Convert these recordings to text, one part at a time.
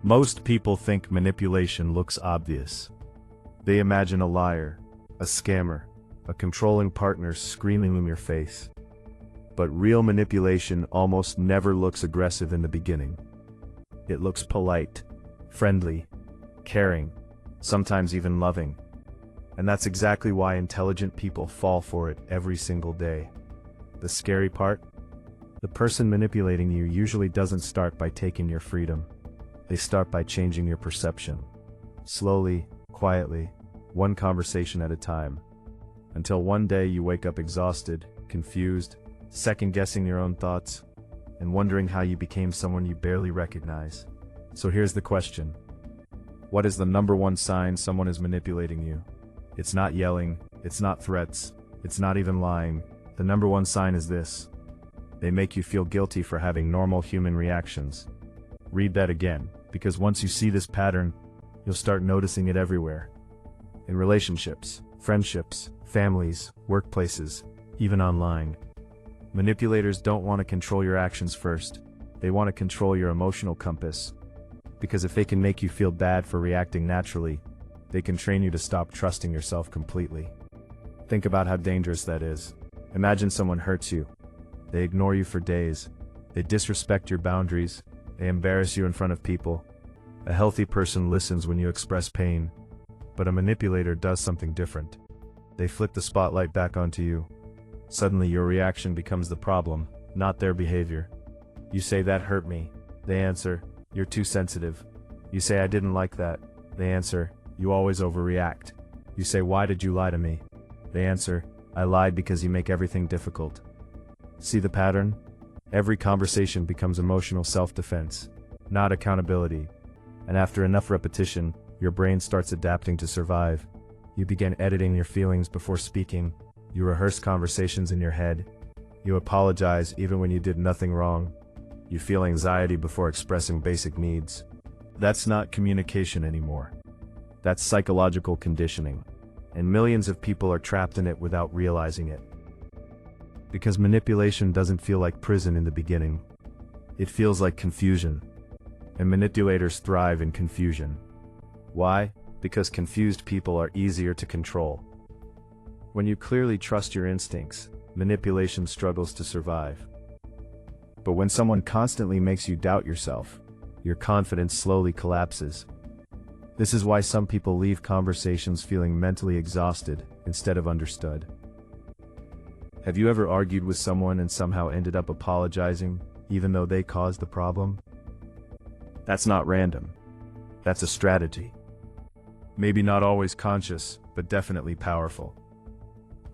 Most people think manipulation looks obvious. They imagine a liar, a scammer, a controlling partner screaming in your face. But real manipulation almost never looks aggressive in the beginning. It looks polite, friendly, caring, sometimes even loving. And that's exactly why intelligent people fall for it every single day. The scary part? The person manipulating you usually doesn't start by taking your freedom. They start by changing your perception. Slowly, quietly, one conversation at a time. Until one day you wake up exhausted, confused, second-guessing your own thoughts, and wondering how you became someone you barely recognize. So here's the question. What is the number one sign someone is manipulating you? It's not yelling, it's not threats, it's not even lying. The number one sign is this. They make you feel guilty for having normal human reactions. Read that again, because once you see this pattern, you'll start noticing it everywhere. In relationships, friendships, families, workplaces, even online. Manipulators don't want to control your actions first. They want to control your emotional compass. Because if they can make you feel bad for reacting naturally, they can train you to stop trusting yourself completely. Think about how dangerous that is. Imagine someone hurts you. They ignore you for days. They disrespect your boundaries. They embarrass you in front of people. A healthy person listens when you express pain. But a manipulator does something different. They flip the spotlight back onto you. Suddenly your reaction becomes the problem, not their behavior. You say, "That hurt me." They answer, "You're too sensitive." You say, "I didn't like that." They answer, "You always overreact." You say, "Why did you lie to me?" They answer, "I lied because you make everything difficult." See the pattern? Every conversation becomes emotional self-defense, not accountability. And after enough repetition, your brain starts adapting to survive. You begin editing your feelings before speaking. You rehearse conversations in your head. You apologize even when you did nothing wrong. You feel anxiety before expressing basic needs. That's not communication anymore. That's psychological conditioning. And millions of people are trapped in it without realizing it. Because manipulation doesn't feel like prison in the beginning. It feels like confusion. And manipulators thrive in confusion. Why? Because confused people are easier to control. When you clearly trust your instincts, manipulation struggles to survive. But when someone constantly makes you doubt yourself, your confidence slowly collapses. This is why some people leave conversations feeling mentally exhausted instead of understood. Have you ever argued with someone and somehow ended up apologizing, even though they caused the problem? That's not random. That's a strategy. Maybe not always conscious, but definitely powerful.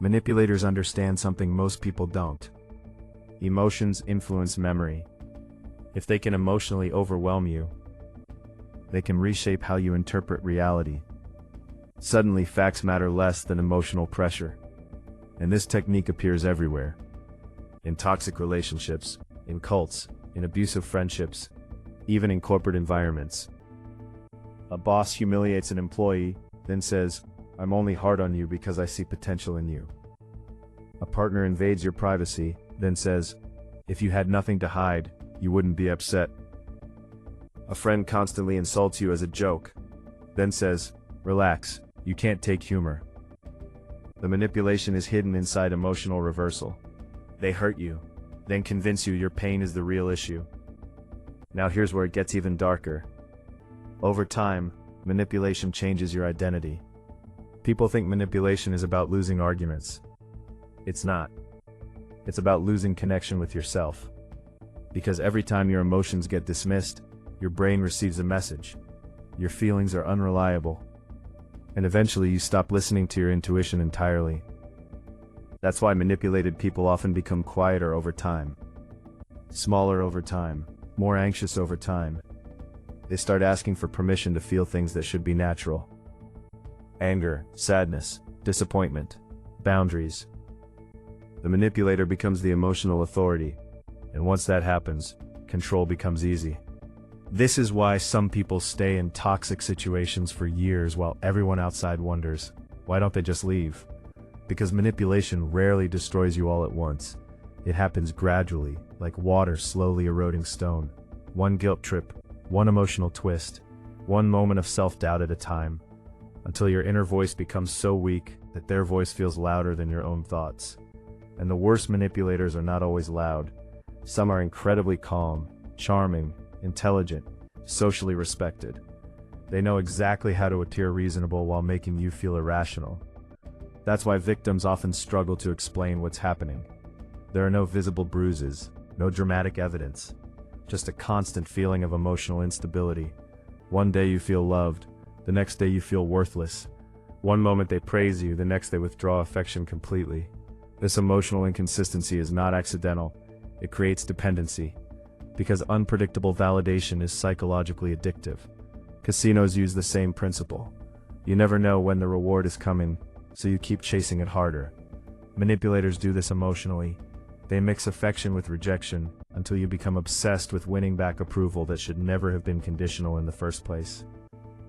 Manipulators understand something most people don't. Emotions influence memory. If they can emotionally overwhelm you, they can reshape how you interpret reality. Suddenly, facts matter less than emotional pressure. And this technique appears everywhere. In toxic relationships, in cults, in abusive friendships, even in corporate environments. A boss humiliates an employee, then says, "I'm only hard on you because I see potential in you." A partner invades your privacy, then says, "If you had nothing to hide, you wouldn't be upset." A friend constantly insults you as a joke, then says, "Relax, you can't take humor." The manipulation is hidden inside emotional reversal. They hurt you, then convince you your pain is the real issue. Now here's where it gets even darker. Over time, manipulation changes your identity. People think manipulation is about losing arguments. It's not. It's about losing connection with yourself. Because every time your emotions get dismissed, your brain receives a message. Your feelings are unreliable. And eventually you stop listening to your intuition entirely. That's why manipulated people often become quieter over time. Smaller over time. More anxious over time. They start asking for permission to feel things that should be natural. Anger, sadness, disappointment, boundaries. The manipulator becomes the emotional authority. And once that happens, control becomes easy. This is why some people stay in toxic situations for years while everyone outside wonders, why don't they just leave? Because manipulation rarely destroys you all at once. It happens gradually, like water slowly eroding stone. One guilt trip, one emotional twist, one moment of self-doubt at a time, until your inner voice becomes so weak that their voice feels louder than your own thoughts. And the worst manipulators are not always loud. Some are incredibly calm, charming, intelligent, socially respected. They know exactly how to appear reasonable while making you feel irrational. That's why victims often struggle to explain what's happening. There are no visible bruises, no dramatic evidence, just a constant feeling of emotional instability. One day you feel loved, the next day you feel worthless. One moment they praise you, the next they withdraw affection completely. This emotional inconsistency is not accidental, it creates dependency, because unpredictable validation is psychologically addictive. Casinos use the same principle. You never know when the reward is coming, so you keep chasing it harder. Manipulators do this emotionally. They mix affection with rejection until you become obsessed with winning back approval that should never have been conditional in the first place.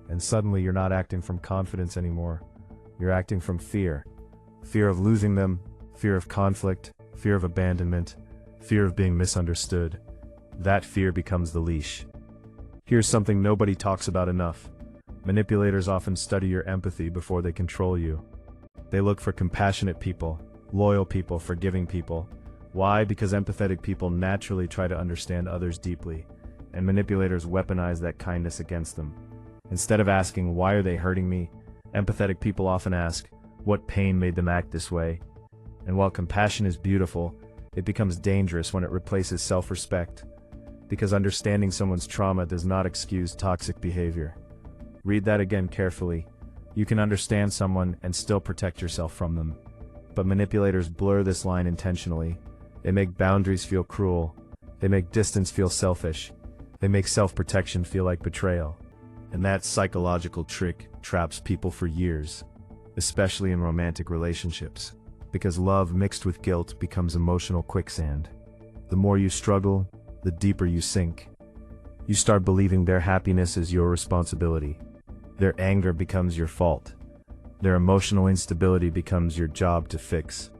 And suddenly you're not acting from confidence anymore. You're acting from fear. Fear of losing them, fear of conflict, fear of abandonment, fear of being misunderstood. That fear becomes the leash. Here's something nobody talks about enough. Manipulators often study your empathy before they control you. They look for compassionate people, loyal people, forgiving people. Why? Because empathetic people naturally try to understand others deeply, and manipulators weaponize that kindness against them. Instead of asking, "Why are they hurting me?" empathetic people often ask, "What pain made them act this way?" And while compassion is beautiful, it becomes dangerous when it replaces self-respect, because understanding someone's trauma does not excuse toxic behavior. Read that again carefully. You can understand someone and still protect yourself from them. But manipulators blur this line intentionally. They make boundaries feel cruel. They make distance feel selfish. They make self-protection feel like betrayal. And that psychological trick traps people for years, especially in romantic relationships, because love mixed with guilt becomes emotional quicksand. The more you struggle, the deeper you sink. You start believing their happiness is your responsibility. Their anger becomes your fault. Their emotional instability becomes your job to fix.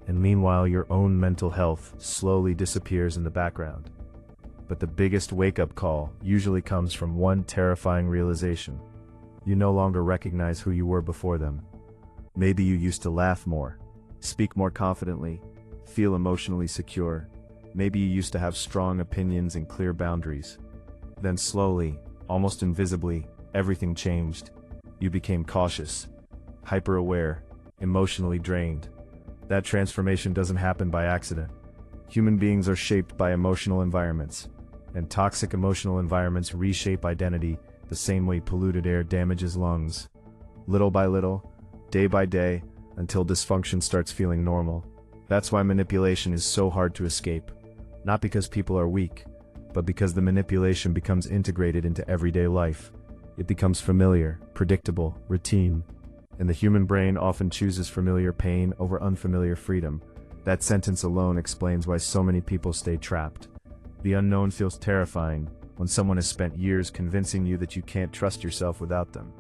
And meanwhile, your own mental health slowly disappears in the background. But the biggest wake-up call usually comes from one terrifying realization. You no longer recognize who you were before them. Maybe you used to laugh more, speak more confidently, feel emotionally secure. Maybe you used to have strong opinions and clear boundaries. Then slowly, almost invisibly, everything changed. You became cautious, hyper-aware, emotionally drained. That transformation doesn't happen by accident. Human beings are shaped by emotional environments, and toxic emotional environments reshape identity the same way polluted air damages lungs. Little by little, day by day, until dysfunction starts feeling normal. That's why manipulation is so hard to escape. Not because people are weak, but because the manipulation becomes integrated into everyday life. It becomes familiar, predictable, routine. And the human brain often chooses familiar pain over unfamiliar freedom. That sentence alone explains why so many people stay trapped. The unknown feels terrifying when someone has spent years convincing you that you can't trust yourself without them.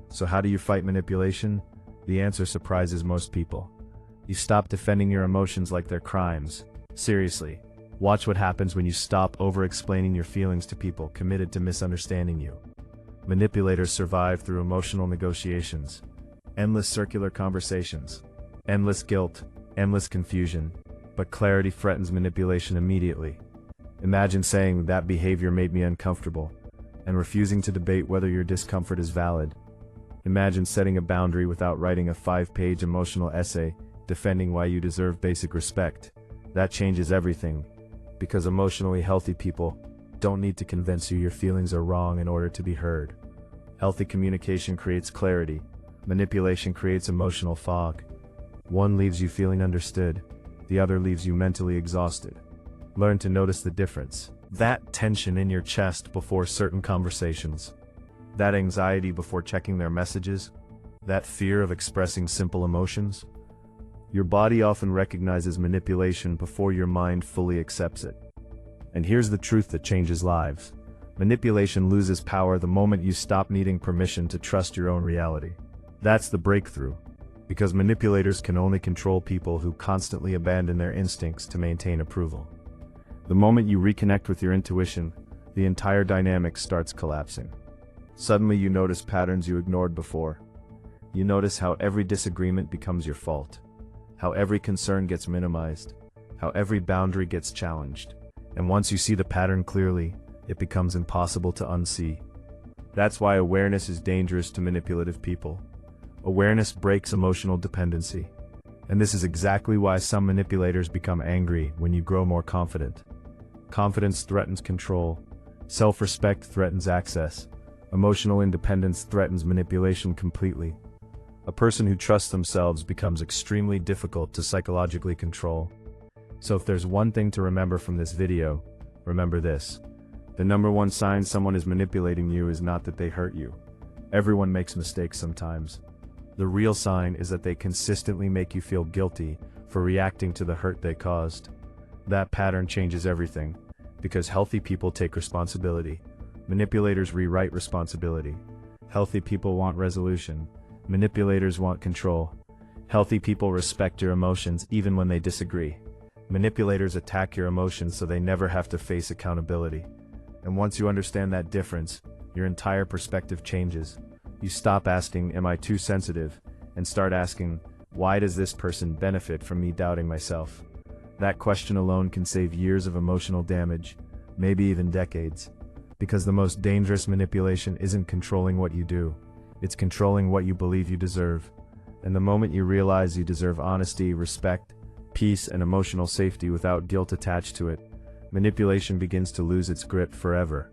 So how do you fight manipulation? The answer surprises most people. You stop defending your emotions like they're crimes. Seriously, watch what happens when you stop over-explaining your feelings to people committed to misunderstanding you. Manipulators survive through emotional negotiations. Endless circular conversations, endless guilt, endless confusion, but clarity threatens manipulation immediately. Imagine saying that behavior made me uncomfortable, and refusing to debate whether your discomfort is valid. Imagine setting a boundary without writing a 5-page emotional essay defending why you deserve basic respect. That changes everything, because emotionally healthy people don't need to convince you your feelings are wrong in order to be heard. Healthy communication creates clarity. Manipulation creates emotional fog. One leaves you feeling understood, the other leaves you mentally exhausted. Learn to notice the difference. That tension in your chest before certain conversations. That anxiety before checking their messages. That fear of expressing simple emotions. Your body often recognizes manipulation before your mind fully accepts it. And here's the truth that changes lives. Manipulation loses power the moment you stop needing permission to trust your own reality. That's the breakthrough, because manipulators can only control people who constantly abandon their instincts to maintain approval. The moment you reconnect with your intuition, the entire dynamic starts collapsing. Suddenly you notice patterns you ignored before. You notice how every disagreement becomes your fault, how every concern gets minimized, how every boundary gets challenged. And once you see the pattern clearly, it becomes impossible to unsee. That's why awareness is dangerous to manipulative people. Awareness breaks emotional dependency. And this is exactly why some manipulators become angry when you grow more confident. Confidence threatens control. Self-respect threatens access. Emotional independence threatens manipulation completely. A person who trusts themselves becomes extremely difficult to psychologically control. So if there's one thing to remember from this video, remember this. The number one sign someone is manipulating you is not that they hurt you. Everyone makes mistakes sometimes. The real sign is that they consistently make you feel guilty for reacting to the hurt they caused. That pattern changes everything, because healthy people take responsibility. Manipulators rewrite responsibility. Healthy people want resolution. Manipulators want control. Healthy people respect your emotions even when they disagree. Manipulators attack your emotions so they never have to face accountability. And once you understand that difference, your entire perspective changes. You stop asking, "Am I too sensitive?" and start asking, "Why does this person benefit from me doubting myself?" That question alone can save years of emotional damage, maybe even decades. Because the most dangerous manipulation isn't controlling what you do, it's controlling what you believe you deserve. And the moment you realize you deserve honesty, respect, peace, and emotional safety without guilt attached to it, manipulation begins to lose its grip forever.